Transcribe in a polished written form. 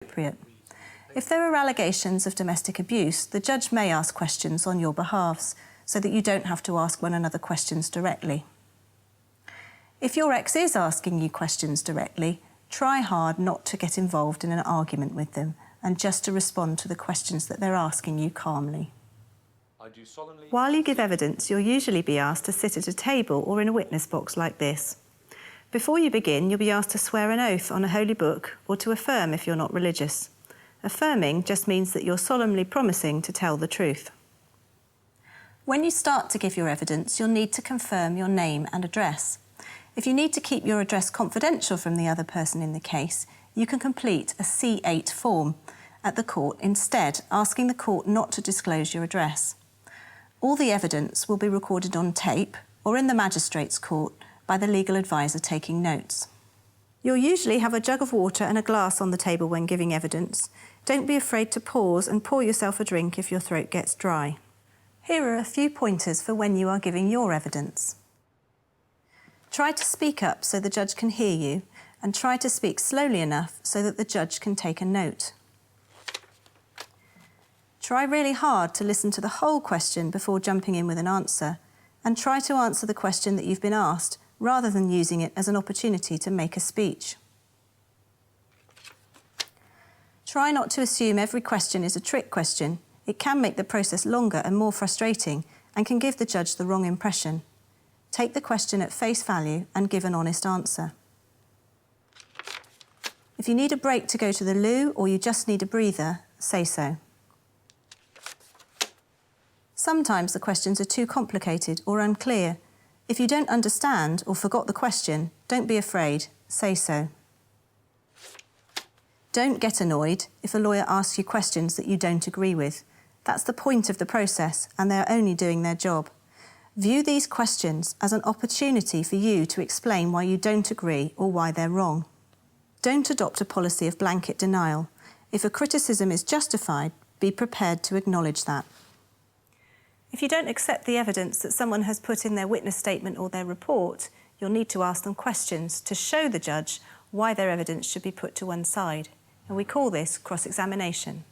appropriate. If there are allegations of domestic abuse, the judge may ask questions on your behalf so that you don't have to ask one another questions directly. If your ex is asking you questions directly, try hard not to get involved in an argument with them and just to respond to the questions that they're asking you calmly. While you give evidence, you'll usually be asked to sit at a table or in a witness box like this. Before you begin, you'll be asked to swear an oath on a holy book or to affirm if you're not religious. Affirming just means that you're solemnly promising to tell the truth. When you start to give your evidence, you'll need to confirm your name and address. If you need to keep your address confidential from the other person in the case, you can complete a C8 form at the court instead, asking the court not to disclose your address. All the evidence will be recorded on tape or in the magistrate's court by the legal advisor taking notes. You'll usually have a jug of water and a glass on the table when giving evidence. Don't be afraid to pause and pour yourself a drink if your throat gets dry. Here are a few pointers for when you are giving your evidence. Try to speak up so the judge can hear you, and try to speak slowly enough so that the judge can take a note. Try really hard to listen to the whole question before jumping in with an answer, and try to answer the question that you've been asked rather than using it as an opportunity to make a speech. Try not to assume every question is a trick question. It can make the process longer and more frustrating and can give the judge the wrong impression. Take the question at face value and give an honest answer. If you need a break to go to the loo or you just need a breather, say so. Sometimes the questions are too complicated or unclear. If you don't understand or forgot the question, don't be afraid, say so. Don't get annoyed if a lawyer asks you questions that you don't agree with. That's the point of the process, and they're only doing their job. View these questions as an opportunity for you to explain why you don't agree or why they're wrong. Don't adopt a policy of blanket denial. If a criticism is justified, be prepared to acknowledge that. If you don't accept the evidence that someone has put in their witness statement or their report, you'll need to ask them questions to show the judge why their evidence should be put to one side. And we call this cross-examination.